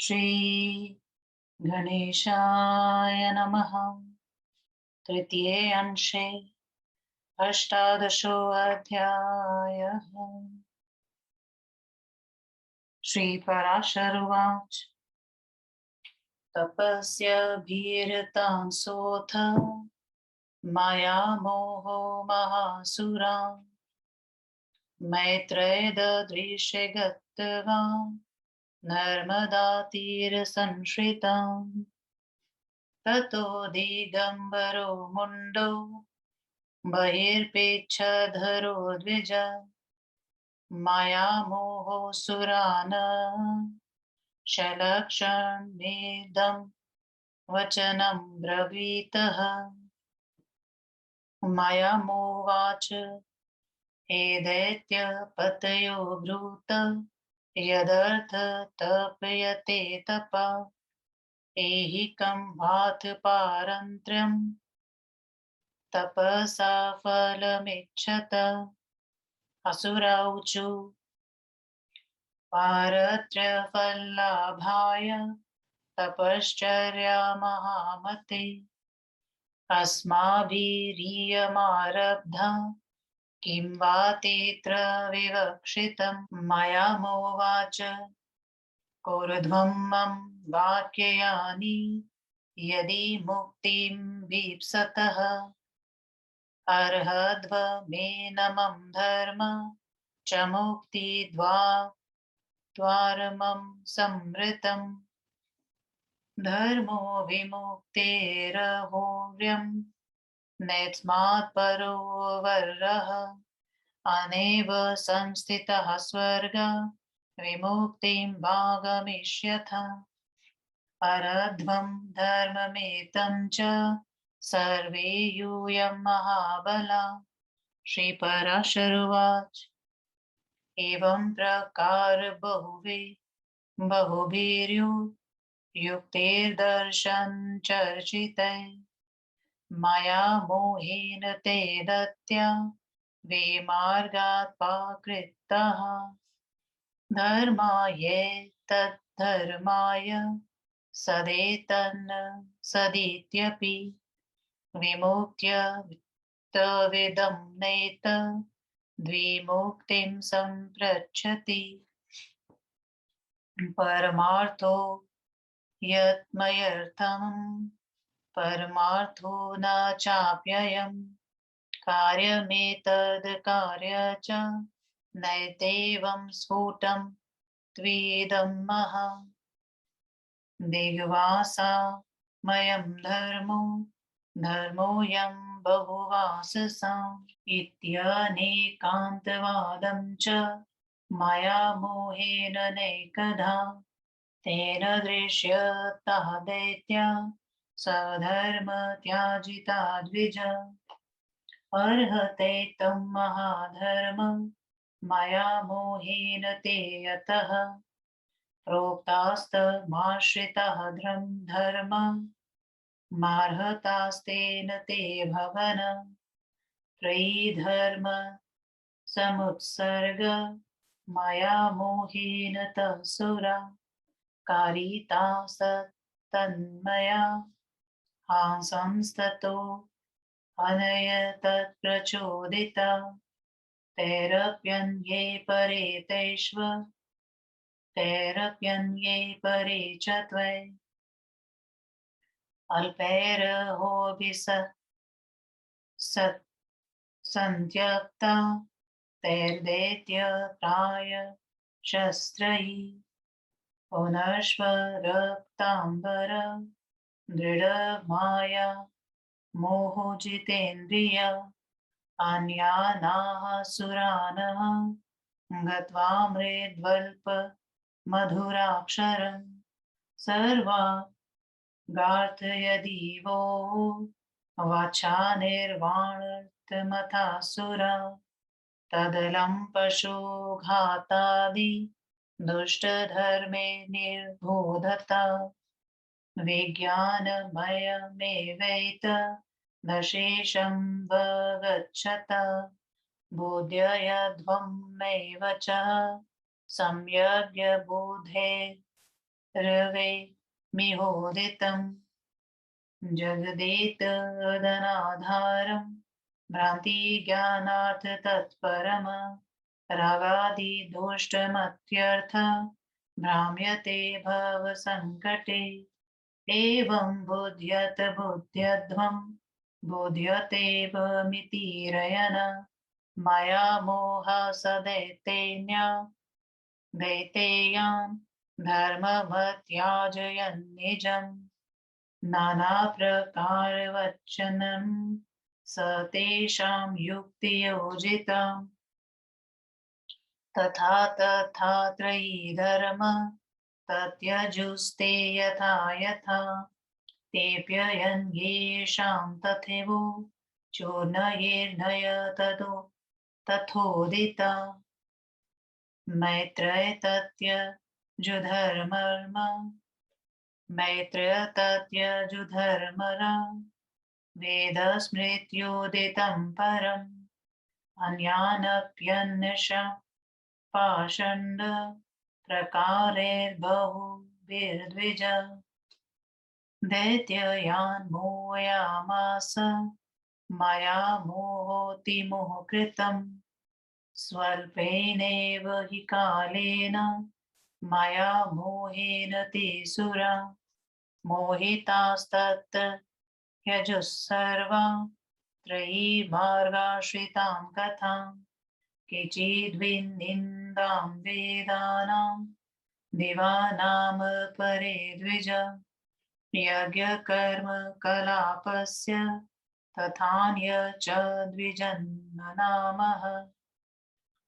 श्री गणेशाय नमः। तृतीये अंशे अष्टादशोऽध्यायः। श्रीपराशरुवाच तपस्य भीरतां सोऽथ माया मोहो महासुरान् मैत्रेय ददृशे गत्वान् नर्मदातीरसंश्रिताम् ततो दिगम्बरो मुण्डो बहिर्पेच्छधरो द्विज मायामोहसुरान् शलक्षणेदं वचनं ब्रवीतः। मायामोवाच हे दैत्य पतयो ब्रूत यदर्थ तप्यते तपा ऐहिकं वाथ पारन्त्र्यं तपसा फलमिच्छत। असुराऊचु पारत्र्यफललाभाय तपश्चर्या महामते अस्माभिरीयमारब्धा किं वा तेऽत्र विवक्षितम्। मायामोवाच कोरध्वं मम वाक्यानि यदि मुक्तिं वीप्सतः अर्हध्वमेनमं धर्म च मुक्तिद्वारमं संवृतम्। धर्मो विमुक्तेरहोर्यं नेत्स्मात् परो वर्रः अनेव संस्थितः स्वर्ग विमुक्तिं वागमिष्यथ। परध्वं धर्ममेतं च सर्वे यूयं महाबला। श्रीपराशरुवाच एवं प्रकार बहुभिर्युक्तैर्दर्शन चर्चितैः माया मोहेन ते दत्या विमार्गात् पाकृताः। धर्माय तद्धर्माय सदेतन्न सदित्यपि विमुक्त्य तविदं नेत द्विमुक्तिं सम्प्रच्छति। परमार्थो यत्मयर्थं परमार्थो न चाप्ययम् कार्यमेतद् कार्य च नैतेवं स्फुटं त्विदं दिग्वासामयं धर्मोऽयं बहुवाससाम् इत्यनेकान्तवादं च माया मोहेन नैकधा तेन दृश्यतः दैत्या स्वधर्म त्याजिता द्विज अर्हते तं महाधर्मं माया मोहेन ते यतः प्रोक्तास्तमाश्रितः धर्मं मार्हतास्तेन ते भवन त्रयीधर्म समुत्सर्ग माया मोहेन तः सुरा कारिता सत्तन्मया हांसंस्ततो अनय तत्प्रचोदिता तैरप्यन्ये परे च त्वयि अल्पैरहोभिः सन्त्यक्ता तैर्दैत्य प्राय शस्त्रैः पुनश्व रक्ताम्बर दृढमाया मोहजितेन्द्रिय अन्यानाः सुरानः गत्वा मृद्वल्प मधुराक्षरं सर्वा गार्थयदिवो वाचा निर्वाणर्थमथासुरा तदलं पशुघातादि दुष्टधर्मे निर्बोधता विज्ञानमयमेवैत नशेषं वगच्छत बोध्ययध्वमेव च सम्यग् रवे मिहोदितं जगदेतदनाधारं भ्रान्तिज्ञानार्थ तत्परम रागादिदोष्टमत्यर्थ भ्राम्यते भवसङ्कटे एवं बुध्यत बुद्ध्यध्वं बुध्यतेऽवमितिरयन मया मोहसदैतेन्या दैतेयान् धर्ममत्याजयन् निजम् नानाप्रकारवचनं स तेषां युक्तियोजितम् तथा तथा त्रयी धर्म तत्यजुस्ते यथा यथा तेऽप्ययन् येषां तथैवो चूर्णयेर्नय ततो तथोदिता मैत्रेय तत्यजुधर्मर्म मैत्रेय तत्यजुधर्मरा वेदस्मृत्योदितं परम् अन्यानप्यन्यषा पाषण्ड प्रकारेर्बहुभिर्द्विज दैत्ययान् मोहयामास मया मोहोतिमोहकृतम् स्वल्पेनैव हि कालेन मया मोहेन ते सुरा मोहितास्तत् ह्यजुः त्रयी मार्गाश्रितां कथाम् केचिद्विन्निन्दां वेदानां दिवानाम परे द्विज यज्ञकर्म कलापस्य तथान्य च द्विजन्मनामः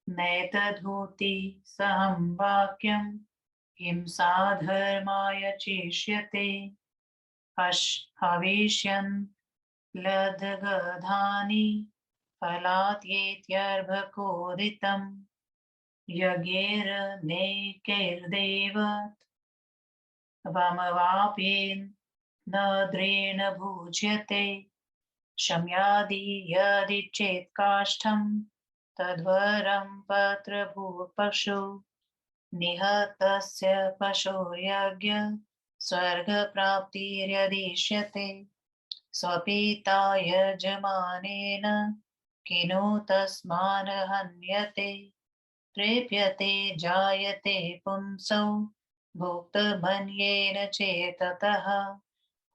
नैतद्धूति सहं वाक्यं हिंसा धर्माय चेष्यते हविष्यन् लदगधानि फलात्येत्यर्भकोदितम् यज्ञैर्नैकैर्देव वमवाप्येन न द्रेण भुज्यते शम्यादि यदिच्छेत् काष्ठं तद्वरं पत्रभूपशु निहतस्य पशुर्यज्ञ स्वर्गप्राप्तिर्यदिष्यते स्वपिता यजमानेन किनु तस्मान् हन्यते प्रेप्यते जायते पुंसौ भुक्तमन्येन चेततः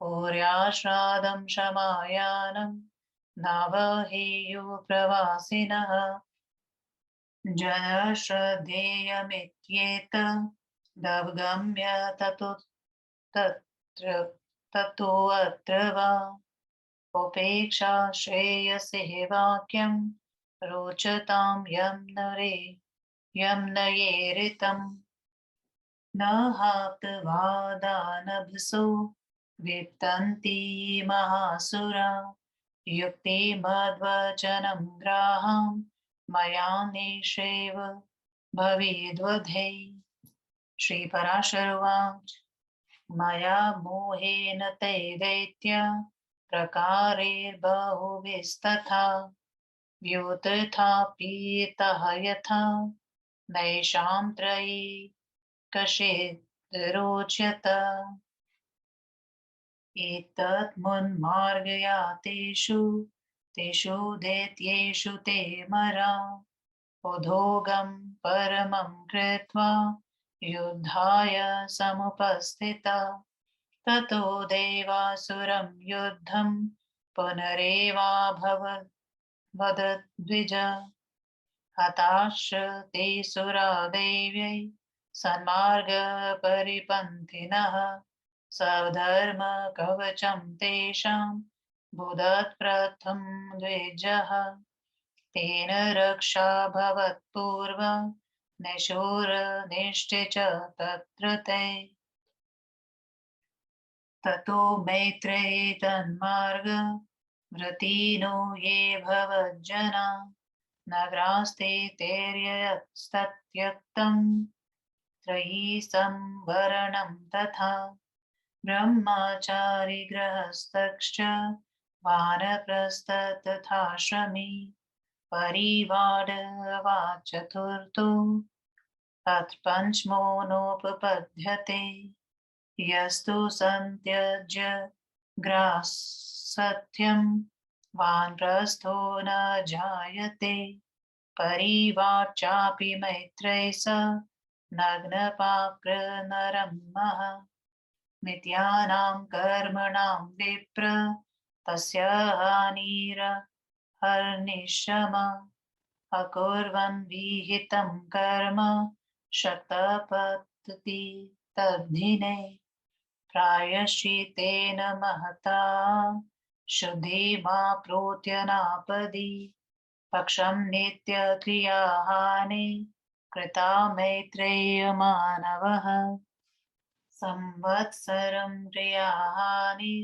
पौर्याश्रादं शमायानं नावहेयुः प्रवासिनः जनश्रद्धेयमित्येतदवगम्य ततोऽत्र वा उपेक्षा श्रेयसे वाक्यं रोचतां यं नयेरितं न हाप्तवादानभसो वित्तन्ति महासुरा युक्तिमद्वचनं ग्राहं मया निषेव भवेद्वधे श्रीपराशरुवाच मया मोहेन ते दैत्या प्रकारेर्बहुभिस्तथा व्युत्थापितः यथा नैषां त्रयी कषेदरोच्यत एतन्मुन्मार्गया तेषु दैत्येषु ते मरा उद्योगं परमं कृत्वा युद्धाय समुपस्थिता ततो देवासुरं युद्धं पुनरेवाभवद्विज हताश्च ते सुरा देव्यै सन्मार्गपरिपन्थिनः स्वधर्मकवचं तेषां बुधत्प्रथं द्विजः तेन रक्षा भवत्पूर्व निशूरनिष्ठे च तत्र ते ततो मैत्रेयी तन्मार्ग व्रतीनो ये भवज्जना नगरास्ते तैर्यस्तत्यक्तं त्रयी संवरणं तथा ब्रह्मचारी गृहस्थश्च वानप्रस्थतथाश्रमी परिवारवा चतुर्थो तत्पञ्चमो नोपपद्यते यस्तु सन्त्यज्य ग्रासथ्यं वानप्रस्थो न जायते परिवाचापि मैत्रेय स नग्नपाकृनरम्मः मिथ्यानां कर्मणां विप्र तस्य हानिरहर्निशम अकुर्वन् विहितं कर्म शतपतति तद्धिने प्रायश्चित्तेन महता शुद्धिमाप्नोत्य नापदि पक्षं नित्यक्रियाहानि कृता मैत्रेय मानवः संवत्सरं क्रियाहानि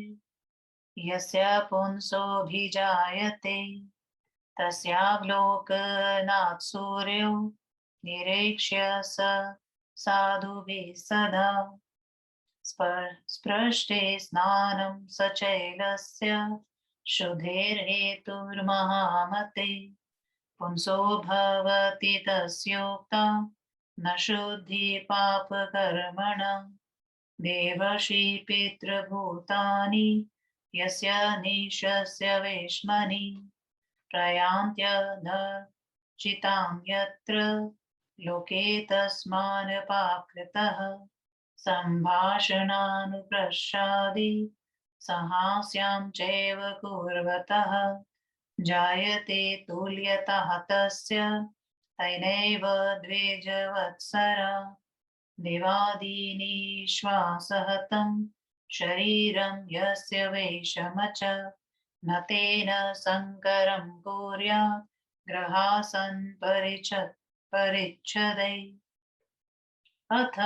यस्य पुंसोऽभिजायते तस्यावलोकनात् सूर्यो निरीक्ष्य स साधुभिः सदा स्पृष्टे स्नानं सचैलस्य शुद्धेर्हेतुर्महामते पुंसो भवति तस्योक्ता न शुद्धि पापकर्मण देवर्षि पितृभूतानि यस्य निशस्य वेश्मनि प्रयान्त्य न चितां यत्र लोके तस्मान् पाकृतः सम्भाषणानुप्रसादि सहास्यां चैव कुर्वतः जायते तुल्यतः तस्य तैनैव द्विजवत्सरा दिवादीनि श्वासहतं शरीरं यस्य वेशमच न तेन संकरं कुर्यात् ग्रहासन् परिच्छदै अथ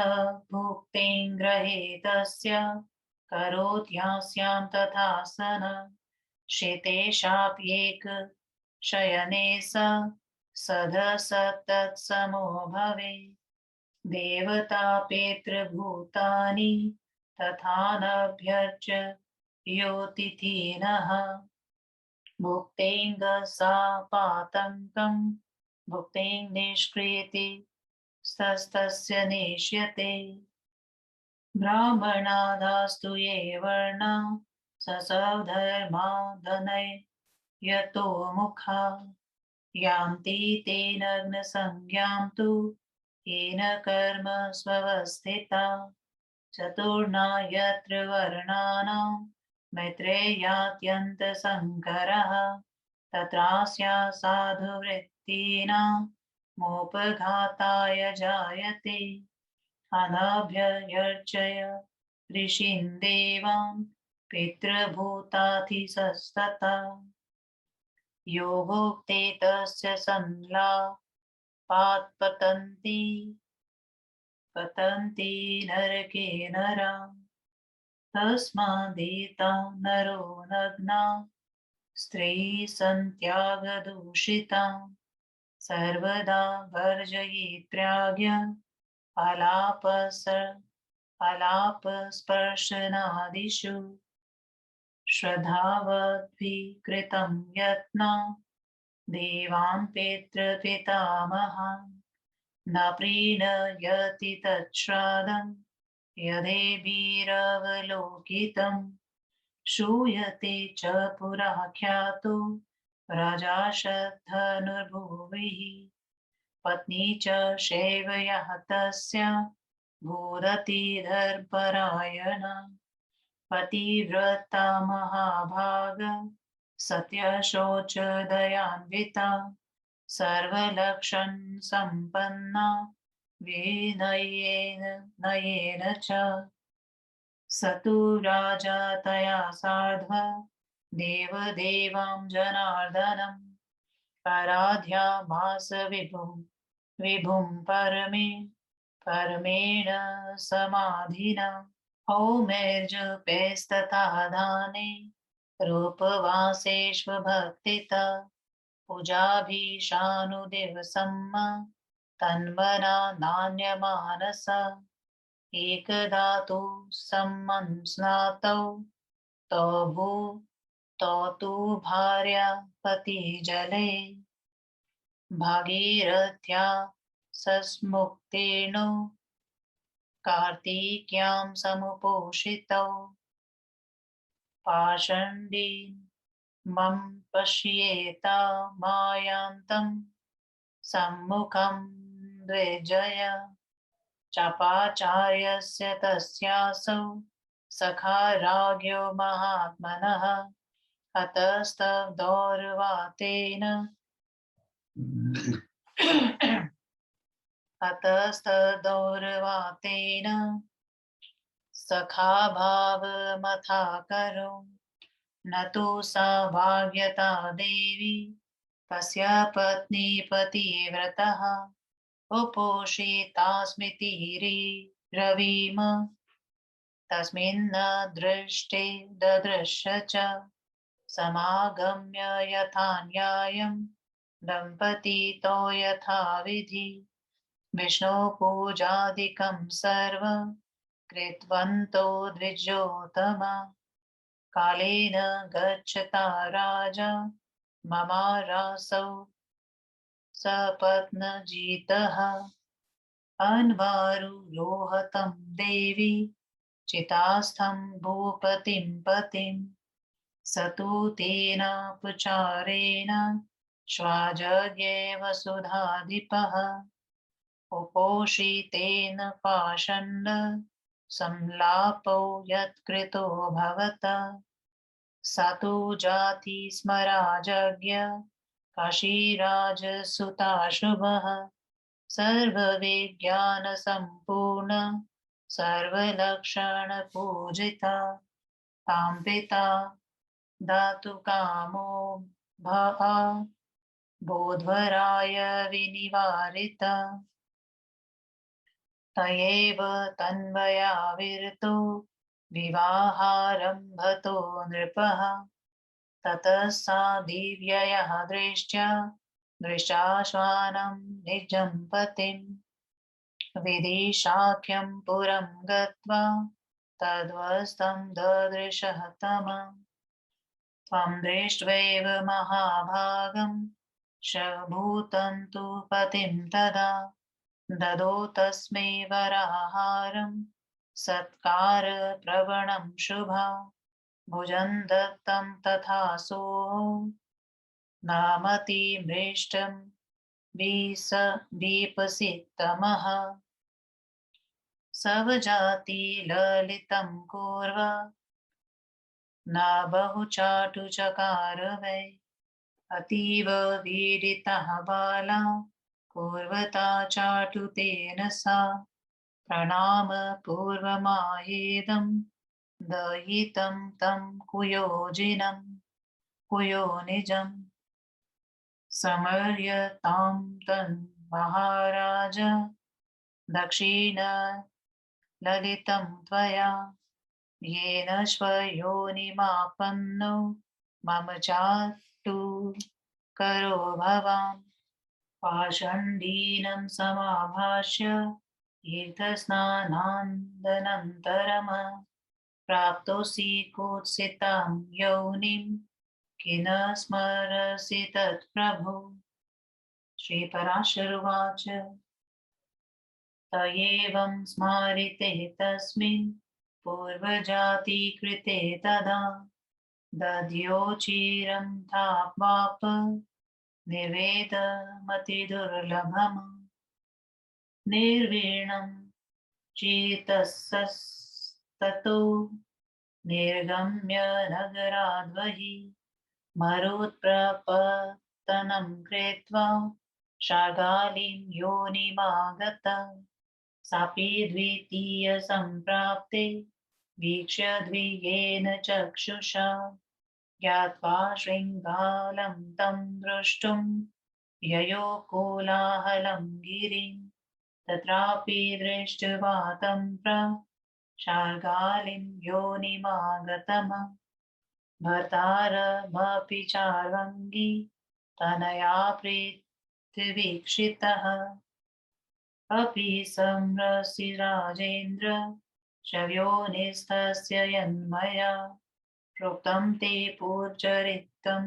भुक्तिं ग्रहेतस्य करोत्यास्यां तथासन शेतेषाप्येक शयने स सदसत्तत्समो भवेत् देवता पितृभूतानि तथा नभ्यर्च योतिथीनः भुक्तेङ्गसापातङ्कं भुक्तेङ् निष्कृति स्तस्य नेष्यते ब्राह्मणादास्तु ये वर्णा ससधर्मादनय यतो मुखा यान्ति ते नग्नसंज्ञां तु येन कर्म स्वस्थिता चतुर्णा यत्र वर्णानां मैत्रेयात्यन्तसङ्करः तत्रास्या साधुवृत्तीनां मोपघाताय जायते अनभ्यर्चय ऋषीन् देवान् पितृभूताधिसस्तता योगोक्ते तस्य संलापात्पतन्ति पतन्ति नरके नरा तस्मादेता नरो नग्ना स्त्रीसन्त्यागदूषिता सर्वदा वर्जयेत्प्राज्ञ अलापस्पर्शनादिषु श्रद्धावद्भिः कृतं यत्ना देवान् पितृपितामहान् न प्रीणयति तच्छ्राद्धं यदेभिरवलोकितं श्रूयते च पुराख्यातो राजाशद्धनुर्भुविः पत्नी च शैवयः तस्या भूरतिधर्परायणा पतिव्रता महाभाग सत्यशोचदयान्विता सर्वलक्षण संपन्ना विनयेन नयेन च स तु राजा तया सार्ध देवदेवां जनार्दनम् आराध्यामास विभुं परमेण समाधिना हौमेर्जपेस्तथा दाने रूपवासेष्वभक्तिता पूजाभिशानुदिवसम् तन्मना नान्यमानसा एकदा तु सम्मन्स्नातौ तौ तु भार्या पतिजले भागीरथ्या सस्मुक्तेनो कार्तिक्यां समुपोषितौ पाषण्डीन् मम पश्येता मायान्तं सम्मुखं द्विजय चापाचार्यस्य तस्यासौ सखा राज्ञो महात्मनः हतस्तदौर्वातेन हतस्तदौर्वातेन सखा भावमथाकरो न तु सा भाग्यता देवी तस्य पत्नी पतिव्रतः उपोषितास्मिति रविम तस्मिन्न दृष्टे ददृश च समागम्य यथा न्यायं दम्पतितो यथाविधि विष्णुपूजादिकं सर्वं कृतवन्तो द्विजोत्तमा कालेन गच्छता राजा ममारासौ सपत्नजितः अन्वारुरोहतं देवी चितास्थं भूपतिं पतिं स तु तेनापचारेण श्वाजज्ञे वसुधाधिपः उपोषितेन पाषण्ड संलापो यत्कृतो भवत स तु जाति स्मराजज्ञ काशीराजसुताशुभः सर्वविज्ञानसम्पूर्ण सर्वलक्षणपूजिता तां पिता धातुकामो भा बोध्वराय विनिवारिता तयैव तन्वया विरतो विवाहारम्भतो नृपः ततः सा दिव्यया दृष्ट्या श्वानं निजं पतिं विदिशाख्यं पुरं गत्वा तद्वस्तं ददृशः तमम् त्वं दृष्ट्वैव महाभागं शभूतं तु पतिं तदा ददौ तस्मै वराहारं सत्कारप्रवणं शुभा भुजं दत्तं तथा सोः नामतिमृष्टं विपसितमः सवजाति ललितं कुर्व न बहुचाटुचकार वै अतीव वीडितः बाला कुर्वता चाटुतेन सा प्रणाम पूर्वमाहेदं दयितं तं कुयोनिजं समर्यतां तं महाराज दक्षिण ललितं त्वया येन स्वयोनिमापन्नो मम चाटु करो भवान् पाषण्डीनं समाभाष्य तीर्थस्नानान्दनन्तरम् प्राप्तोऽसि कुत्सितां योनिं किन स्मरसि तत्प्रभो श्रीपराशरुवाच त एवं स्मारिते तस्मिन् पूर्वजातिकृते तदा दध्योचिरं ताप्वाप निर्वेदमतिदुर्लभम् निर्वीणं चेतसस्ततो निर्गम्य नगराद्वहि मरुत्प्रपतनं कृत्वा शार्गालीं योनिमागत सापि द्वितीयसम्प्राप्ते वीक्ष्य द्विगेन चक्षुषा ज्ञात्वा शृङ्गालं तं द्रष्टुं ययो कोलाहलं गिरिं तत्रापि दृष्ट्वा तं शार्गालीं योनिमागतम् भर्तारमपि चार्वङ्गी तनया प्रीतिवीक्षितः अपि संरसि राजेन्द्र शव्योनिस्तस्य यन्मया प्रोक्तं ते पूर्वचरितं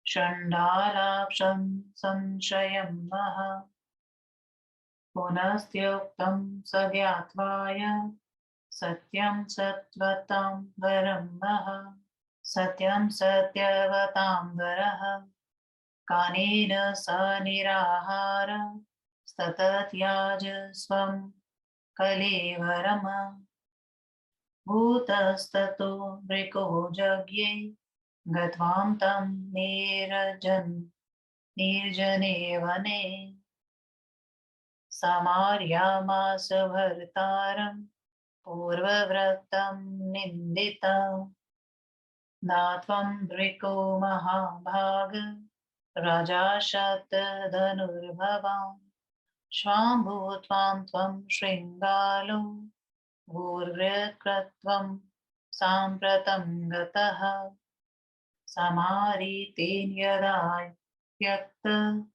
षण्डालाक्षं संशयं महः पुनस्त्युक्तं स ज्ञात्वाय सत्यं सत्वतां वरं वः सत्यं सत्यवतां वरः कानेन स निराहार सतत्याज स्वं कलेवरम् भूतस्ततो मृको जज्ञे गत्वां तं निर्जने वने समार्यामास भर्तारं पूर्वव्रतं निन्दितं दात्वं मृको महाभाग राजा शतधनुर्भवान् श्वाम्भूत्वां त्वं शृङ्गालो भूर्व्यकृत्वं साम्प्रतं गतः समारीतेन यदा त्यक्तस्तेनात्मा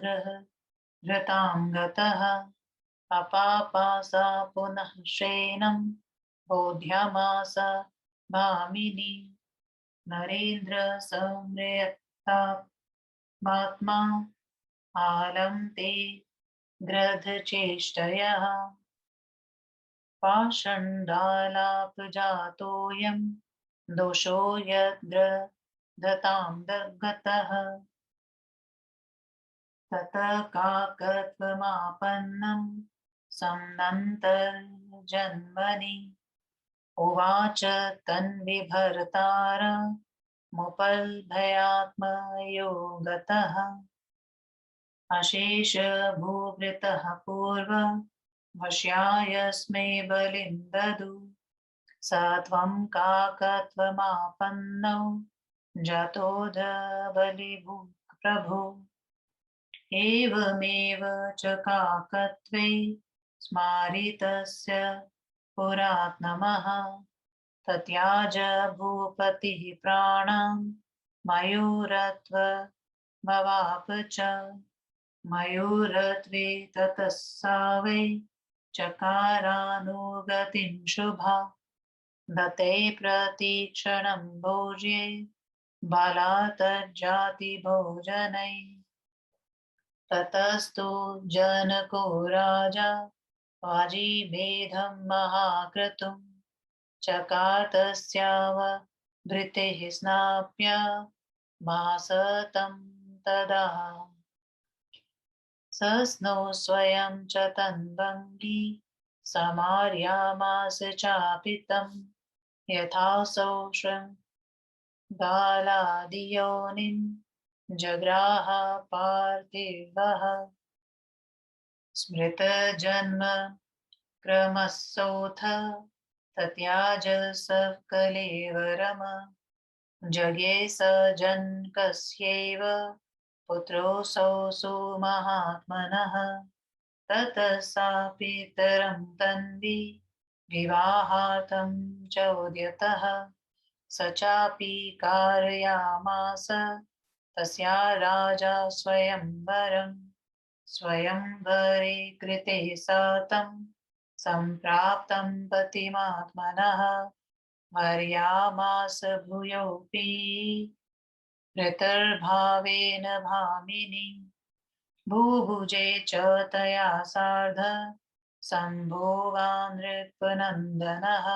घृतां गतः अपापासा पुनः श्येनं बोध्यमास भामिनी नरेन्द्र संयत्तात्मा आलं ते ग्रधचेष्टयः पाषण्डालापजातोऽयं दोषो यद्ग्रधतां गतः ततः काकत्वमापन्नं सम्नन्तर्जन्मनि उवाच तन्विभर्तारमुपलभयात्मयो गतः अशेष भूभृतः पूर्व वश्यायस्मै बलिं ददु स त्वं काकत्वमापन्नौ जातोऽध बलिभूक् प्रभो एवमेव च काकत्वे स्मारितस्य पुरात्नमः तत्याज भूपतिः प्राणान् मयूरत्वमवाप च मयूरत्वे ततः सा वै चकारानुगतिं शुभा दत्ते प्रतीक्षणं भोज्ये बालातज्जातिभोजनैः ततस्तु जनको राजा वाजिभेदं महाक्रतुं चकार तस्यावभृतेः स्नाप्य मासतं तदा सस्नो स्वयं च तन्वङ्गी समार्यामास चापितं यथासौ शृङ्गालादियोनिं जग्राह पार्थिवः स्मृतजन्म क्रमस्सोऽथ तत्याज स कलेवरम् जज्ञे स जनकस्यैव पुत्रोऽसौ सुमहात्मनः ततः सा पितरं तन्वी विवाहार्थं चोद्यतः स चापि कारयामास तस्या राजा स्वयंवरम् स्वयंवरे कृते सा तं सम्प्राप्तं पतिमात्मनः वर्यामास भूयोऽपि भृतर्भावेन भामिनी भूभुजे च तया सार्ध सम्भोगान् नृपनन्दनः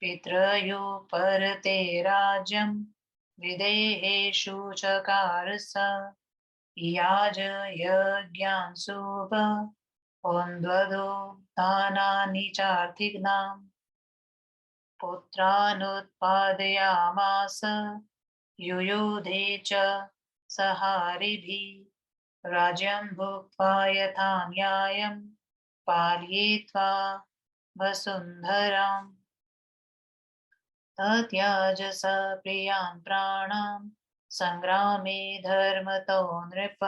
पितृयो परते राज्यं विदेहेषु चकार स याज यज्ञान् शुभ ओन्द्वदो दानानि चार्थिग्नाम् पुत्रानुत्पादयामास युयुधे च सहारिभिः राज्यं भुक्त्वा यथा न्यायं पालयित्वा वसुन्धराम् तत्याज स प्रियान् प्राणान् सङ्ग्रामे धर्मतो नृप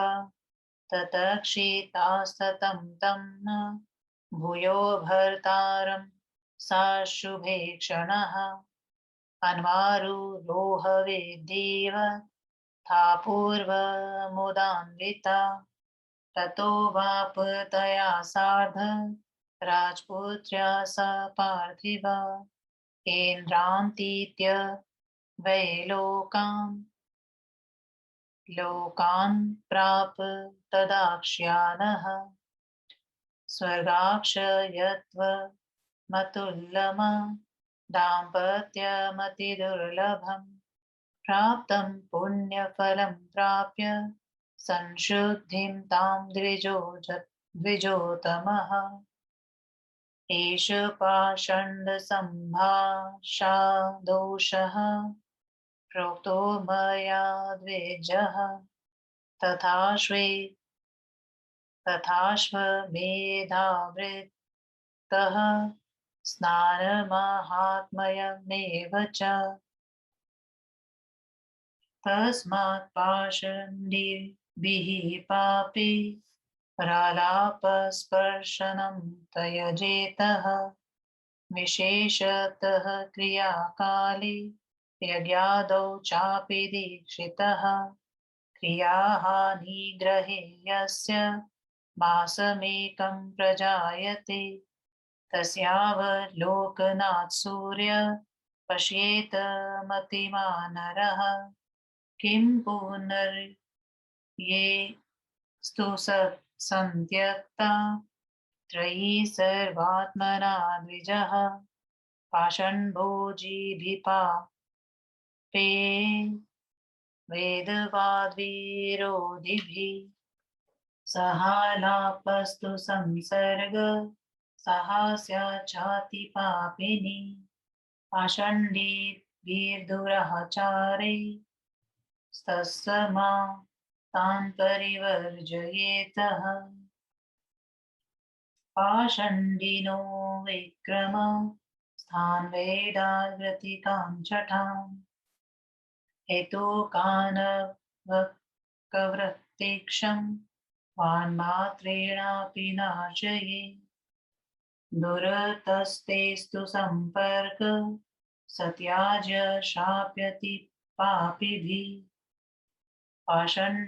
ततक्षितास्ततं तं न भूयो भर्तारं सा शुभे क्षणः अन्वारुरोहवेद्येव था पूर्वमुदान्विता ततो वापतया सार्ध राजपुत्र्या स पार्थिवा केन्द्रान्तीत्य वै लोकान् लोकान् प्राप तदाक्ष्यानः स्वर्गाक्षयत्वमतुल्लम दाम्पत्यमतिदुर्लभम् प्राप्तं पुण्यफलं प्राप्य संशुद्धिं तां द्विजोतमः एष पाषण्डसम्भाषादोषः प्रोक्तो मया द्विजः तथाश्वमेधावृत्तः स्नानमाहात्म्यमेव च तस्मात् पाषण्डिभिः पापी प्रालापस्पर्शनं त्यजेतः विशेषतः क्रियाकाले यज्ञादौ चापि दीक्षितः क्रियाः निग्रहे यस्य मासमेकं प्रजायते तस्यावलोकनात् सूर्य पश्येत मतिमानरः किं पुनर्ये स्तु सन्त्यक्ता त्रयी सर्वात्मना द्विजः पाषण्डभोजिभिपापे वेदवाद्विरोधिभिः सहालापस्तु संसर्ग सहास्याचाति पापिनी पाषण्डिभिर्दुराचारे तस्मा तान् परिवर्जयेतः पाषण्डिनो विक्रम स्थान् वेदाग्रतिकाञ्चठाम् हेतुकानवकवृत्तिक्षं वान्मात्रेणापि नाशये दुरतस्तेस्तु सम्पर्क सत्याज्य शाप्यति पापिभिः पाषण्डिभिर्दुराचारे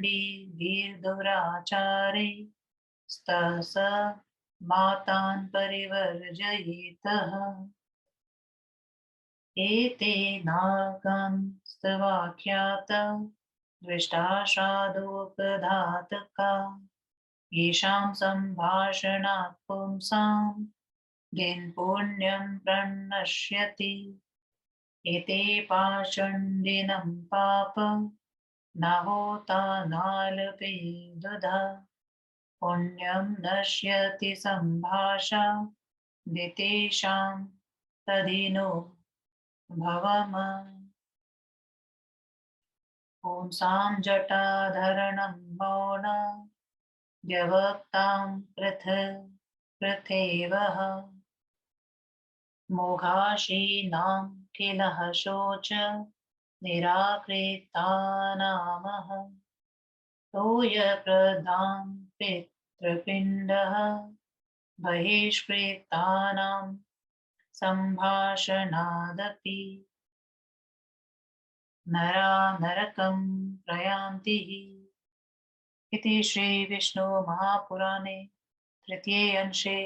स्तस मातान् परिवर्जयेतः एते नागांस्तवाख्याता दृष्टाशादोपधातका येषां सम्भाषणात् पुंसां दिनपुण्यं प्रणश्यति एते पाषण्डिनं पाप न होता नालपेदुधा पुण्यं नश्यति सम्भाषा दितेषां तदिनो भवम पुंसां जटाधरणं मौन व्यवक्तां पृथेवः मोघाशीनां किलः शोच निराकृतानामः तोयप्रदां पितृपिण्डः बहिष्कृतानां सम्भाषणादपि नरा नरकं प्रयान्ति इति श्री विष्णु महापुराणे तृतीये अंशे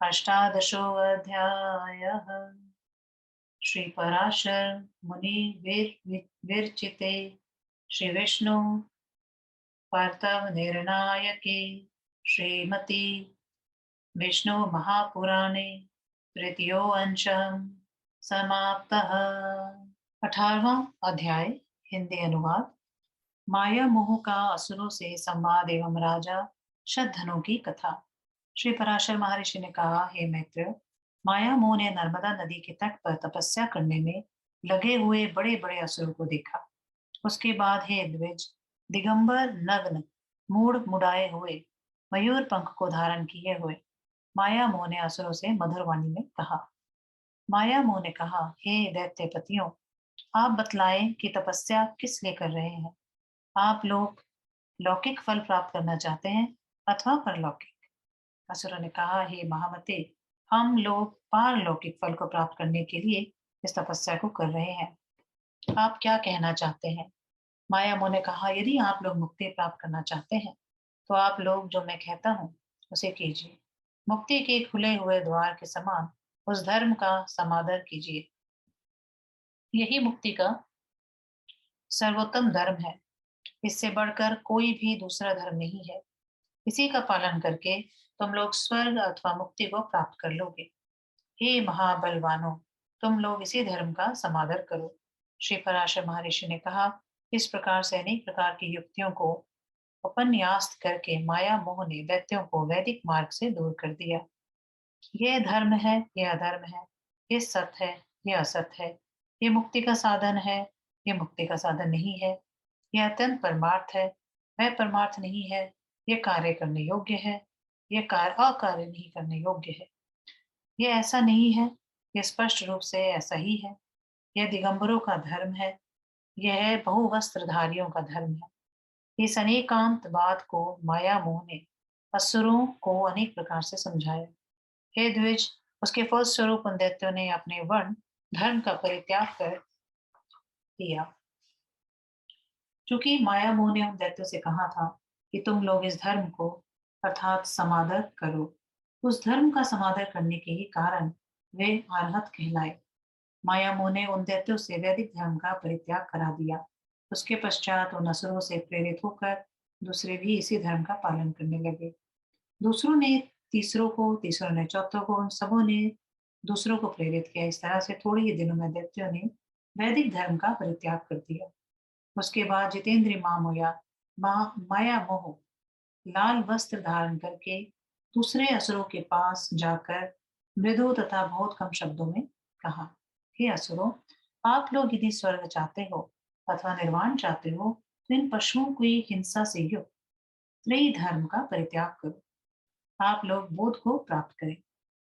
अष्टादशोऽध्यायः श्री पराशर मुनि विरचिते श्री विष्णु पार्थव निर्णायके श्रीमती विष्णु महापुराणे तृतीयो अंशः समाप्तः। 18वां अध्याय हिंदी अनुवाद। माया मोह का असुरों से संवाद एवं राजा शतधनु की कथा। श्री पराशर महर्षि ने कहा, हे मित्र, माया मोह ने नर्मदा नदी के तट पर तपस्या करने में लगे हुए बड़े बड़े असुरों को देखा। उसके बाद हे द्विज, दिगंबर नग्न मूड मुड़ाए हुए मयूर पंख को धारण किए हुए माया मोह ने असुरों से मधुर वाणी में कहा। माया मोह ने कहा, हे दैत्यपतियों, आप बतलाएं कि तपस्या किस लिए कर रहे हैं। आप लोग लौकिक फल प्राप्त करना चाहते हैं अथवा परलौकिक। असुरों ने कहा, हे महामते, हम लोग पारलौकिक फल को प्राप्त करने के लिए इस तपस्या को कर रहे हैं। आप क्या कहना चाहते हैं। माया मोह ने कहा, यदि आप लोग मुक्ति प्राप्त करना चाहते हैं तो आप लोग जो मैं कहता हूँ उसे कीजिए। मुक्ति के खुले हुए द्वार के समान उस धर्म का समादर कीजिए। यही मुक्ति का सर्वोत्तम धर्म है। इससे बढ़कर कोई भी दूसरा धर्म नहीं है। इसी का पालन करके तुम लोग स्वर्ग अथवा मुक्ति को प्राप्त कर लोगे। हे महाबलवानों, तुम लोग इसी धर्म का समादर करो। श्री पराशर महर्षि ने कहा, इस प्रकार से अनेक प्रकार की युक्तियों को उपन्यास्त करके माया मोह ने दैत्यों को वैदिक मार्ग से दूर कर दिया। ये धर्म है, ये अधर्म है, ये सत्य है, ये असत्य है, ये मुक्ति का साधन है, ये मुक्ति का साधन नहीं है, ये अत्यंत परमार्थ है, वह परमार्थ नहीं है, ये कार्य करने योग्य है, ये कार्य अकार्य नहीं करने योग्य है, ये ऐसा नहीं है, ये स्पष्ट रूप से ऐसा ही है, यह दिगंबरों का धर्म है, यह बहुवस्त्रधारियों का धर्म है। इस अनेकांत बात को माया मोह ने असुरों को अनेक प्रकार से समझाया। हे द्विज, उसके फलस्वरूप उन दैत्यों ने अपने वर्ण धर्म का परित्याग कर दिया। क्योंकि माया मोह ने उन दैत्यों से कहा था कि तुम लोग इस धर्म को अर्थात समादर करो। उस धर्म का समादर करने के ही कारण वे अरहत कहलाए। माया मोह ने उन दैत्यों से वैदिक धर्म का परित्याग करा दिया। उसके पश्चात उन असुरों से प्रेरित होकर दूसरे भी इसी धर्म का पालन करने लगे। दूसरों ने तीसरों को, तीसरों ने चौथों को, उन सबों ने दूसरों को प्रेरित किया। इस तरह से थोड़े ही दिनों में दैत्यों ने वैदिक धर्म का परित्याग कर दिया। उसके बाद जितेंद्रिय मामोया माया मोह लाल वस्त्र धारण करके दूसरे असुरों के पास जाकर मृदु तथा बहुत कम शब्दों में कहा, हे असुरों, आप लोग यदि स्वर्ग चाहते हो अथवा निर्वाण चाहते हो तो इन पशुओं की हिंसा से युक्त त्रयी धर्म का परित्याग करो। आप लोग बोध को प्राप्त करें।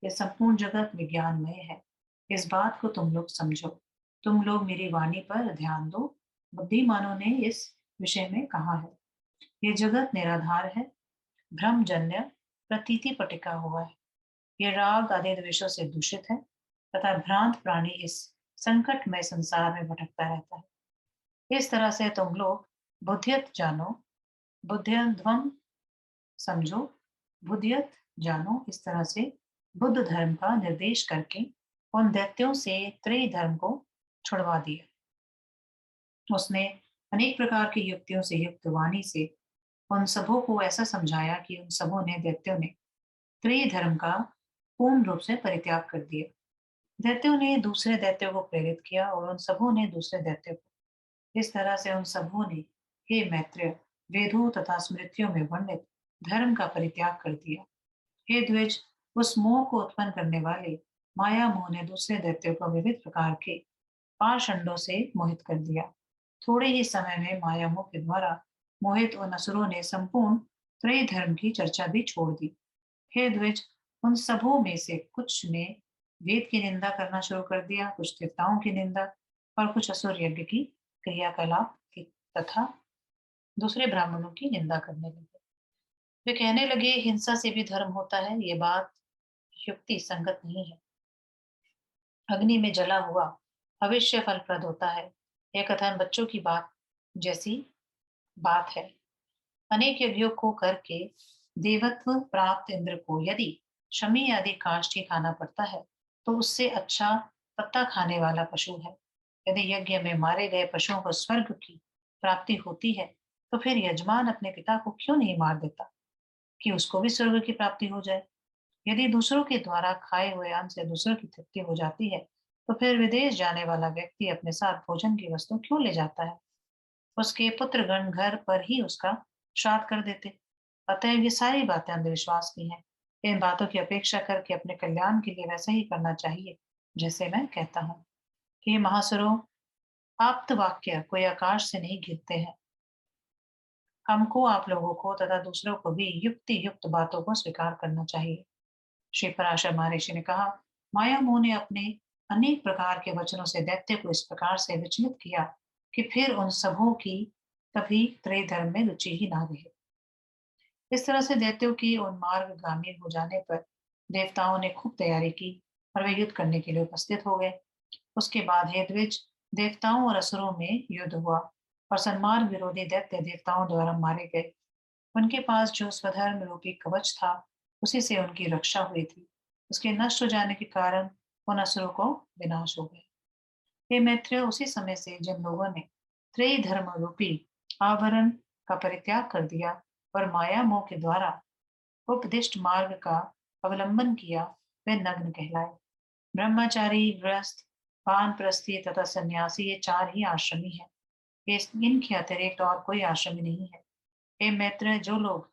यह संपूर्ण जगत विज्ञानमय है। इस बात को तुम लोग समझो। तुम लोग मेरी वाणी पर ध्यान दो। बुद्धिमानों ने इस विषय में कहा है। ये जगत निराधार है, भ्रमजन्य प्रतीति पर टिका हुआ है। ये राग आदि द्वेषों से दूषित है तथा भ्रांत प्राणी इस संकटमय संसार में भटकता रहता है। इस तरह से तुम लोग बुद्धियत जानो, बुद्धियध्वम समझो, बुद्धियत जानो। इस तरह से बुद्ध धर्म का निर्देश करके उन दैत्यों से त्रय धर्म को छुड़वा दिया। उसने अनेक प्रकार की युक्तियों से युक्त वाणी से उन सबों को ऐसा समझाया कि उन सबों ने, दैत्यों ने त्रय धर्म का पूर्ण रूप से परित्याग कर दिया। दैत्यों ने दूसरे दैत्यों को प्रेरित किया और उन सबों ने दूसरे दैत्यों को। इस तरह से उन सबों ने, हे मैत्रेय, वेदों तथा स्मृतियों में वर्णित धर्म का परित्याग कर दिया। हे द्विज, उस मोह को उत्पन्न करने वाले माया मोह ने दूसरे दैत्यों को विविध प्रकार के पाषंडों से मोहित कर दिया। थोड़े ही समय में माया मोह के द्वारा मोहित उन असुरों ने संपूर्ण त्रय धर्म की चर्चा भी छोड़ दी। हे द्विज, उन सबों में से कुछ ने वेद की निंदा करना शुरू कर दिया, कुछ देवताओं की निंदा और कुछ असुर यज्ञ की क्रियाकलाप की तथा दूसरे ब्राह्मणों की निंदा करने लगे। वे कहने लगे, हिंसा से भी धर्म होता है। ये बात युक्ति संगत नहीं है। अग्नि में जला हुआ भविष्य फलप्रद होता है। यह कथन बच्चों की बात जैसी बात है। अनेक यज्ञों को करके देवत्व प्राप्त इंद्र को यदि शमी आदि काष्ठ ही खाना पड़ता है तो उससे अच्छा पत्ता खाने वाला पशु है। यदि यज्ञ में मारे गए पशुओं को स्वर्ग की प्राप्ति होती है तो फिर यजमान अपने पिता को क्यों नहीं मार देता कि उसको भी स्वर्ग की प्राप्ति हो जाए। यदि दूसरों के द्वारा खाए हुए अन्न से दूसरों की तृप्ति हो जाती है तो फिर विदेश जाने वाला व्यक्ति अपने साथ भोजन की वस्तु क्यों ले जाता है। उसके पुत्रगण घर पर ही उसका श्राद्ध कर देते। अतएव ये सारी बातें अंधविश्वास की हैं। इन बातों की अपेक्षा करके अपने कल्याण के लिए वैसा ही करना चाहिए जैसे मैं कहता हूँ। कि महासुरों, आप्त वाक्य कोई आकाश से नहीं गिरते हैं। हमको, आप लोगों को तथा दूसरों को भी युक्ति युक्त बातों को स्वीकार करना चाहिए। श्री पराशर महर्षि ने कहा, माया मोह ने अपने अनेक प्रकार के वचनों से दैत्य को इस प्रकार से विचलित किया कि फिर उन सबों की कभी त्रय धर्म में रुचि ही ना रही। इस तरह से दैत्यों की उन्मार्गगामी हो जाने पर देवताओं ने खूब तैयारी की और वे युद्ध करने के लिए उपस्थित हो गए। उसके बाद हे द्विज, देवताओं और असुरों में युद्ध हुआ और सन्मार्ग विरोधी दैत्य देवताओं द्वारा मारे गए। उनके पास जो स्वधर्म रूपी कवच था उसी से उनकी रक्षा हुई थी। उसके नष्ट हो जाने के कारण उन असुरों को विनाश हो गए। हे मैत्रेय, उसी समय से जिन लोगों ने त्रय धर्म रूपी आवरण का परित्याग कर दिया और माया मोह के द्वारा उपदिष्ट मार्ग का अवलंबन किया, वे नग्न कहलाए। ब्रह्मचारी, गृहस्थ, वानप्रस्थी तथा सन्यासी, ये चार ही आश्रमी है। इनके अतिरिक्त और कोई आश्रमी नहीं है। हे मित्र, जो लोग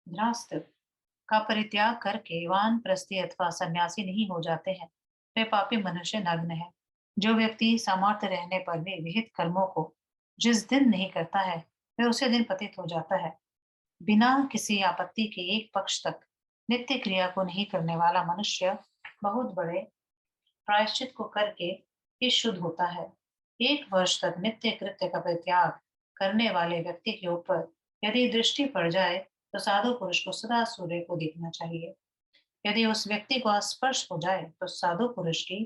गृहस्थ का परित्याग करके वानप्रस्थी अथवा सन्यासी नहीं हो जाते हैं, वे पापी मनुष्य नग्न है। जो व्यक्ति सामर्थ्य रहने पर भी विहित कर्मों को जिस दिन नहीं करता है, वह उसी दिन पतित हो जाता है। बिना किसी आपत्ति के एक पक्ष तक नित्य क्रिया को नहीं करने वाला मनुष्य बहुत बड़े प्रायश्चित को करके ही शुद्ध होता है। एक वर्ष तक नित्य कृत्य का परित्याग करने वाले व्यक्ति के ऊपर यदि दृष्टि पड़ जाए, तो साधु पुरुष को सदा सूर्य को देखना चाहिए। यदि उस व्यक्ति को स्पर्श हो जाए, तो साधु पुरुष की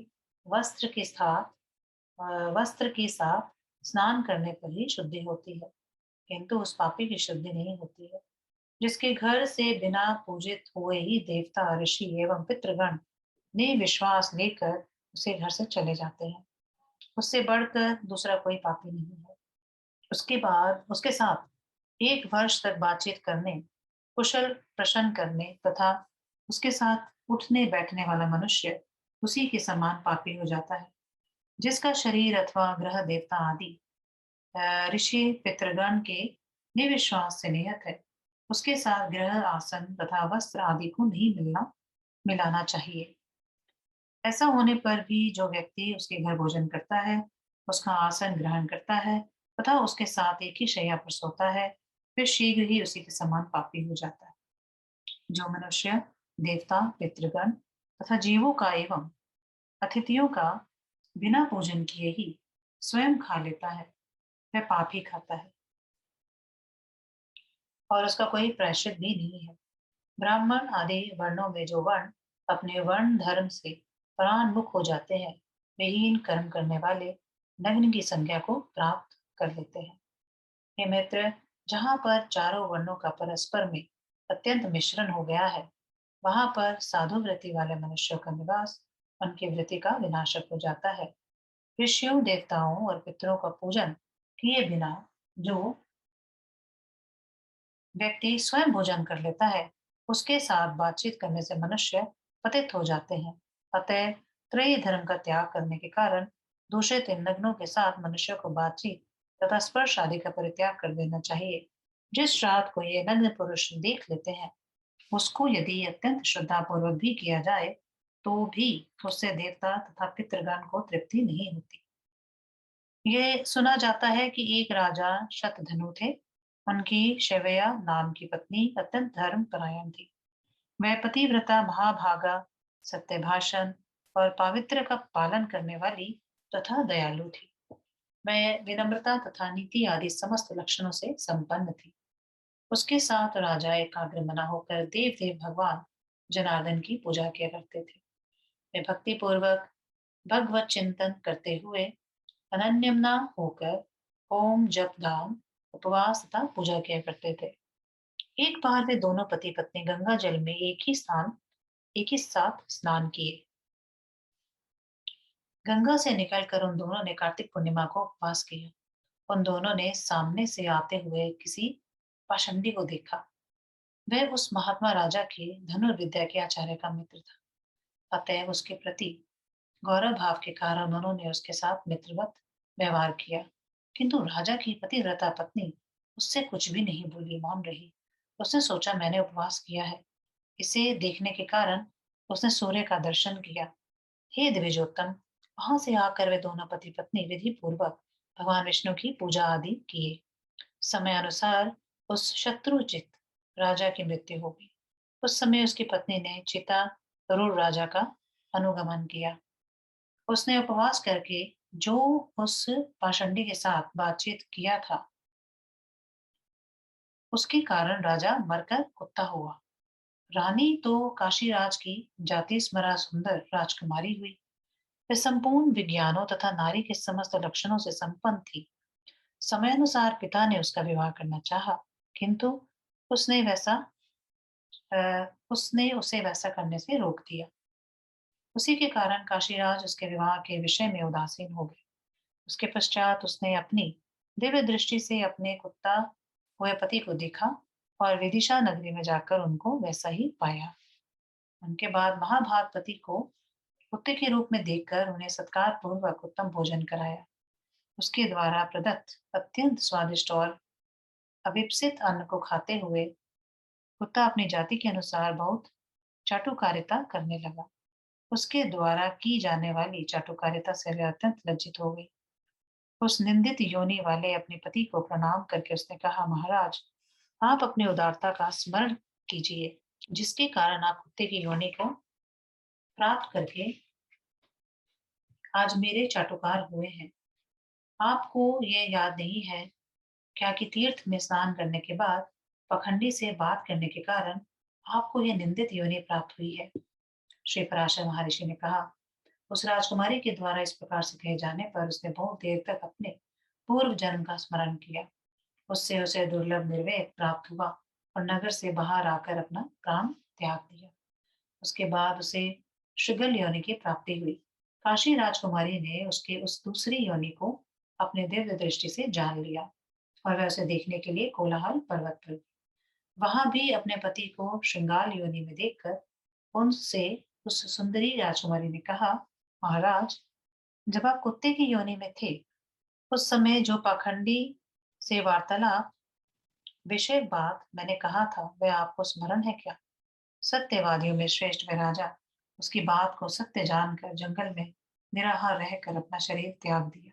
वस्त्र के साथ वस्त्र के साथ स्नान करने पर ही शुद्धि होती है, किंतु उस पापी की शुद्धि नहीं होती है, जिसके घर से बिना पूजित हुए ही देवता, ऋषि एवं पितृगण ने विश्वास लेकर उसे घर से चले जाते हैं। उससे बढ़कर दूसरा कोई पापी नहीं है। उसके बाद उसके साथ एक वर्ष तक बातचीत करने, कुशल प्रश्न करने तथा उसके साथ उठने बैठने वाला मनुष्य उसी के समान पापी हो जाता है। जिसका शरीर अथवा ग्रह देवता आदि ऋषि पितृगण के निविश्वास से नियत है, उसके साथ ग्रह, आसन तथा वस्त्र आदि को नहीं मिलाना चाहिए। ऐसा होने पर भी जो व्यक्ति उसके घर भोजन करता है, उसका आसन ग्रहण करता है तथा उसके साथ एक ही शैया पर सोता है, फिर शीघ्र ही उसी के समान पापी हो जाता है। जो मनुष्य देवता, पितृगण तथा जीवों का एवं अतिथियों का बिना पूजन किए ही स्वयं खा लेता है, वह पाप ही खाता है और उसका कोई प्रायश्चित भी नहीं है। ब्राह्मण आदि वर्णों में जो वर्ण अपने वर्ण धर्म से परान्मुख हो जाते हैं, वे हीन कर्म करने वाले नग्न की संज्ञा को प्राप्त कर लेते हैं। हे मित्र, जहाँ पर चारों वर्णों का परस्पर में अत्यंत मिश्रण हो गया है, वहां पर साधु वृत्ति वाले मनुष्यों का निवास उनकी वृत्ति का विनाशक हो जाता है। ऋषियों, देवताओं और पितरों का पूजन किए बिना जो व्यक्ति स्वयं भोजन कर लेता है, उसके साथ बातचीत करने से मनुष्य पतित हो जाते हैं। अतः त्रय धर्म का त्याग करने के कारण दूषित इन नग्नों के साथ मनुष्य को बातचीत तथा स्पर्श आदि का परित्याग कर देना चाहिए। जिस रात को ये नग्न पुरुष देख लेते हैं, उसको यदि अत्यंत श्रद्धापूर्वक भी किया जाए, तो भी उससे देवता तथा पितृगण को तृप्ति नहीं होती। ये सुना जाता है कि एक राजा शतधनु थे। उनकी शैवया नाम की पत्नी अत्यंत धर्म परायण थी। वह पतिव्रता, महाभागा, सत्यभाषण और पावित्र का पालन करने वाली तथा दयालु थी। वह विनम्रता तथा नीति आदि समस्त लक्षणों से संपन्न थी। उसके साथ राजा एकाग्र मना होकर देव देव भगवान जनार्दन की पूजा किया करते थे। वे भक्ति पूर्वक भगवत चिंतन करते हुए अनन्यमना होकर होम, जप, दान, उपवास तथा पूजा किया करते थे। एक बार वे दोनों पति पत्नी गंगा जल में एक ही साथ स्नान किए। गंगा से निकलकर उन दोनों ने कार्तिक पूर्णिमा को उपवास किया। उन दोनों ने सामने से आते हुए किसी पाषंडी को देखा। वह उस महात्मा राजा के धनुर्विद्या के आचार्य का मित्र था। अतः उसके प्रति गौरव भाव के कारण उन्होंने उसके साथ मित्रवत व्यवहार किया। किंतु राजा की पतिव्रता पत्नी उससे कुछ भी नहीं बोली, मौन रही। उसने सोचा, मैंने उपवास किया है। इसे देखने के कारण उसने सूर्य का दर्शन किया। हे द्विजोत्तम, वहां से आकर वे दोनों पति पत्नी विधि पूर्वक भगवान विष्णु की पूजा आदि किए। समय अनुसार उस शत्रुजित राजा की मृत्यु हो गई। उस समय उसकी पत्नी ने चिता रूढ़ राजा का अनुगमन किया। उसने उपवास करके जो उस पाषंडी के साथ बातचीत किया था, उसके कारण राजा मरकर कुत्ता हुआ। रानी तो काशीराज की जाति स्मरा सुंदर राजकुमारी हुई। वे संपूर्ण विज्ञानों तथा नारी के समस्त लक्षणों से संपन्न थी। समयानुसार पिता ने उसका विवाह करना चाहा, किंतु उसने वैसा उसने उसे वैसा करने से रोक दिया। उसी के कारण काशीराज उसके विवाह के विषय में उदासीन हो गए। उसके पश्चात उसने अपनी दिव्य दृष्टि से अपने कुत्ता वह पति को देखा और विदिशा नगरी में जाकर उनको वैसा ही पाया। उनके बाद महाभाग पति को कुत्ते के रूप में देखकर उन्हें सत्कार पूर्वक उत्तम भोजन कराया। उसके द्वारा प्रदत्त अत्यंत स्वादिष्ट और अविपसित अन्न को खाते हुए कुत्ता अपनी जाति के अनुसार बहुत चाटुकारिता करने लगा। उसके द्वारा की जाने वाली चाटुकारिता से वह अत्यंत लज्जित हो गई। उस निंदित योनि वाले अपने पति को प्रणाम करके उसने कहा, महाराज, आप अपनी उदारता का स्मरण कीजिए, जिसके कारण आप कुत्ते की योनि को प्राप्त करके आज मेरे चाटुकार हुए हैं। आपको ये याद नहीं है क्या कि तीर्थ में स्नान करने के बाद पखंडी से बात करने के कारण आपको यह निंदित योनि प्राप्त हुई है। श्री पराशर महर्षि ने कहा, उस राजकुमारी के द्वारा इस प्रकार से कहे जाने पर उसने बहुत देर तक अपने पूर्व जन्म का स्मरण किया। उससे उसे दुर्लभ निर्वेद प्राप्त हुआ और नगर से बाहर आकर अपना प्राण त्याग दिया। उसके बाद उसे श्रृगल योनि की प्राप्ति हुई। काशी राजकुमारी ने उसके उस दूसरी योनि को अपने दिव्य दृष्टि से जान लिया और वह उसे देखने के लिए कोलाहल पर्वत पर गई। वहां भी अपने पति को श्रृंगाल योनि में देखकर उनसे उस सुंदरी राजकुमारी ने कहा, महाराज, जब आप कुत्ते की योनि में थे, उस समय जो पाखंडी से वार्तालाप विषय बात मैंने कहा था, वह आपको स्मरण है क्या? सत्यवादियों में श्रेष्ठ वह राजा उसकी बात को सत्य जानकर जंगल में निराहार रहकर अपना शरीर त्याग दिया।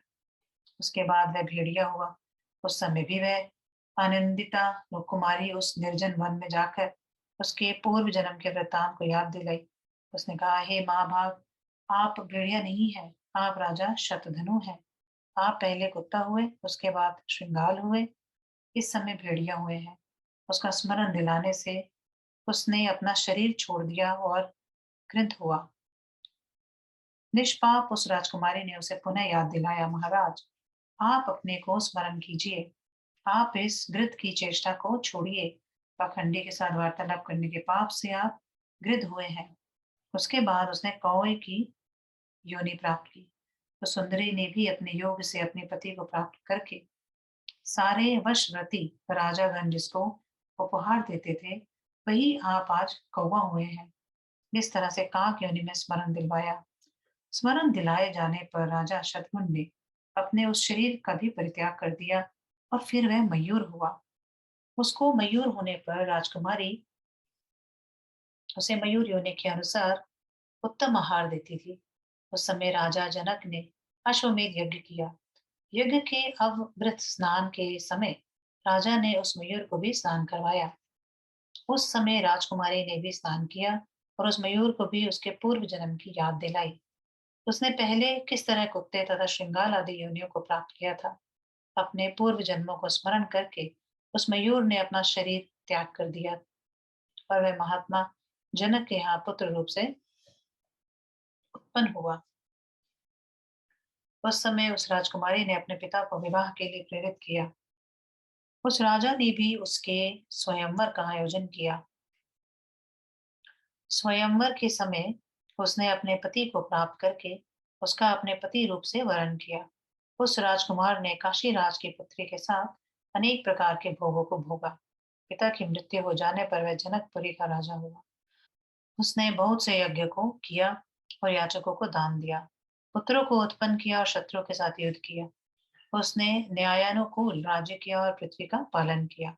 उसके बाद वह भेड़िया हुआ। उस समय भी वह आनंदिता कुमारी उस निर्जन वन में जाकर उसके पूर्व जन्म के वृत्तांत को याद दिलाई। उसने कहा, हे महाभाग, आप भेड़िया नहीं है, आप राजा शतधनु हैं। आप पहले कुत्ता हुए, उसके बाद श्रृंगाल हुए, इस समय भेड़िया हुए हैं। उसका स्मरण दिलाने से उसने अपना शरीर छोड़ दिया और कृंत हुआ। निष्पाप उस राजकुमारी ने उसे पुनः याद दिलाया, महाराज, आप अपने को स्मरण कीजिए। आप इस गृध की चेष्टा को छोड़िए। पाखंडी के साथ वार्तालाप करने के पाप से आप गृध हुए हैं। उसके बाद उसने कौए की योनि प्राप्त की। तो सुंदरी ने भी अपने योग से अपने पति को प्राप्त करके सारे वशव्रती राजागण जिसको उपहार देते थे, वही आप आज कौवा हुए हैं। इस तरह से काक योनि में स्मरण दिलवाया। स्मरण दिलाए जाने पर राजा शतमुन ने अपने उस शरीर का भी परित्याग कर दिया और फिर वह मयूर हुआ। उसको मयूर होने पर राजकुमारी उसे मयूर योनि के अनुसार उत्तम आहार देती थी। उस समय राजा जनक ने अश्वमेध यज्ञ किया। यज्ञ के अवृत स्नान के समय राजा ने उस मयूर को भी स्नान करवाया। उस समय राजकुमारी ने भी स्नान किया और उस मयूर को भी उसके पूर्व जन्म की याद दिलाई। उसने पहले किस तरह कुत्ते तथा श्रृंगाल आदि योनियों को प्राप्त किया था। अपने पूर्व जन्मों को स्मरण करके उस मयूर ने अपना शरीर त्याग कर दिया और वह महात्मा जनक के यहाँ पुत्र रूप से उत्पन्न हुआ। उस समय उस राजकुमारी ने अपने पिता को विवाह के लिए प्रेरित किया। उस राजा ने भी उसके स्वयंवर का आयोजन किया। स्वयंवर के समय उसने अपने पति को प्राप्त करके उसका अपने पति रूप से वर्ण किया। उस राजकुमार ने काशी राज की पुत्री के साथ अनेक प्रकार के भोगों को भोगा। पिता की मृत्यु हो जाने पर वह जनकपुरी का राजा हुआ। उसने बहुत से यज्ञ को किया और याचकों को दान दिया। पुत्रों को उत्पन्न किया और शत्रुओं के साथ युद्ध किया। उसने न्यायानुकूल राज्य किया और पृथ्वी का पालन किया।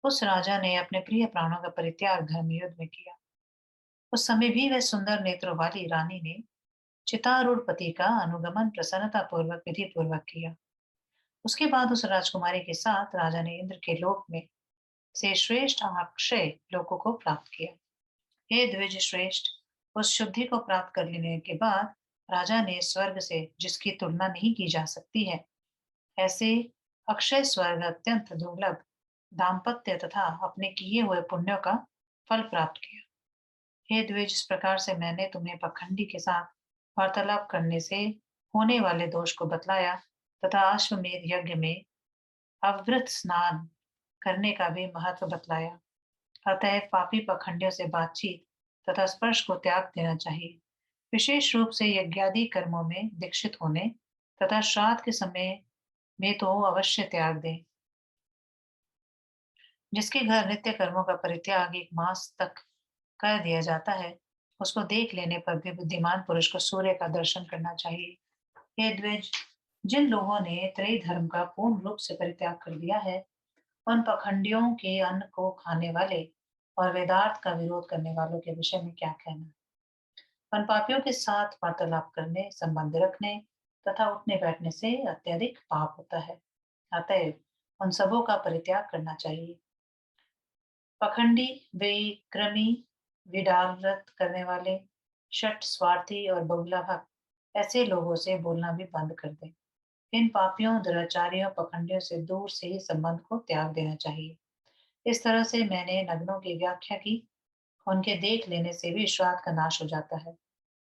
उस राजा ने अपने प्रिय प्राणों का परित्याग धर्म युद्ध में किया। उस समय भी वह सुंदर नेत्रों वाली रानी ने चितारूढ़ पति का अनुगमन प्रसन्नता पूर्वक विधि पूर्वक किया। उसके बाद उस राजकुमारी के साथ राजा ने इंद्र के लोक में से श्रेष्ठ अक्षय लोकों को प्राप्त किया। हे द्विज श्रेष्ठ, उस शुद्धि को प्राप्त कर लेने के बाद राजा ने स्वर्ग से, जिसकी तुलना नहीं की जा सकती है, ऐसे अक्षय स्वर्ग अत्यंत दुर्लभ दाम्पत्य तथा अपने किए हुए पुण्यों का फल प्राप्त किया। हे द्विज, इस प्रकार से मैंने तुम्हें पखंडी के साथ वार्तालाप करने से होने वाले दोष को बतलाया तथा अश्वमेध यज्ञ में अवृत स्नान करने का भी महत्व बतलाया। अतः पापी पखंडियों से बातचीत तथा स्पर्श को त्याग देना चाहिए। विशेष रूप से यज्ञादि कर्मों में दीक्षित होने तथा श्राद्ध के समय में तो अवश्य त्याग दें। जिसके घर नित्य कर्मों का परित्याग 1 मास तक कर दिया जाता है, उसको देख लेने पर भी बुद्धिमान पुरुष को सूर्य का दर्शन करना चाहिए। हे द्विज, जिन लोगों ने त्रय धर्म का पूर्ण रूप से परित्याग कर दिया है, उन पखंडियों के अन्न को खाने वाले और वेदार्थ का विरोध करने वालों के विषय में क्या कहना? उन पापियों के साथ वार्तालाप करने, संबंध रखने तथा उठने बैठने से अत्यधिक पाप होता है। अतएव उन सबों का परित्याग करना चाहिए। पखंडी, विक्रमी, विडारत करने वाले, शठ, स्वार्थी और बहुला भक्त ऐसे लोगों से बोलना भी बंद कर दें। इन पापियों, दुराचारियों, पखंडियों से दूर से ही संबंध को त्याग देना चाहिए। इस तरह से मैंने नग्नों की व्याख्या की। उनके देख लेने से भी श्राद्ध का नाश हो जाता है।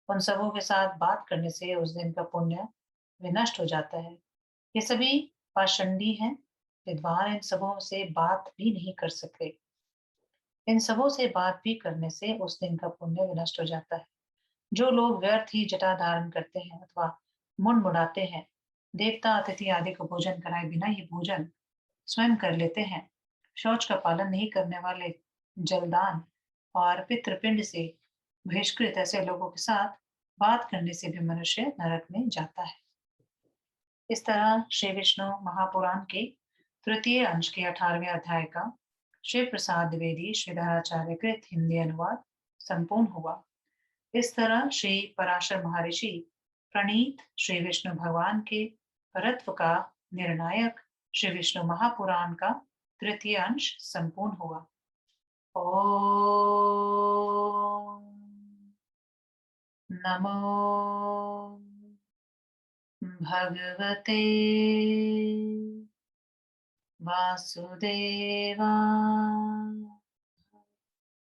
उन सबों के साथ बात करने से उस दिन का पुण्य विनष्ट हो जाता है। ये सभी पाषंडी हैं। विद्वान इन सबों से बात भी नहीं कर सकते। इन सबों से बात भी करने से उस दिन का पुण्य विनष्ट हो जाता है। जो लोग व्यर्थ ही जटा धारण करते हैं अथवा मुड़ाते हैं, देवता अतिथि आदि को भोजन कराए बिना ही भोजन स्वयं कर लेते हैं, शौच का पालन नहीं करने वाले, जलदान और पितृपिंड से बहिष्कृत ऐसे लोगों के साथ बात करने से भी मनुष्य नरक में जाता है। इस तरह श्री विष्णु महापुराण के तृतीय अंश के 18वें अध्याय का शिव प्रसाद द्विवेदी श्रीधराचार्य कृत हिंदी अनुवाद संपूर्ण हुआ। इस तरह श्री पराशर महर्षि प्रणीत श्री विष्णु भगवान के परत्व का निर्णायक श्री विष्णु महापुराण का तृतीय अंश संपूर्ण हुआ। ओम नमो भगवते वासुदेवाय।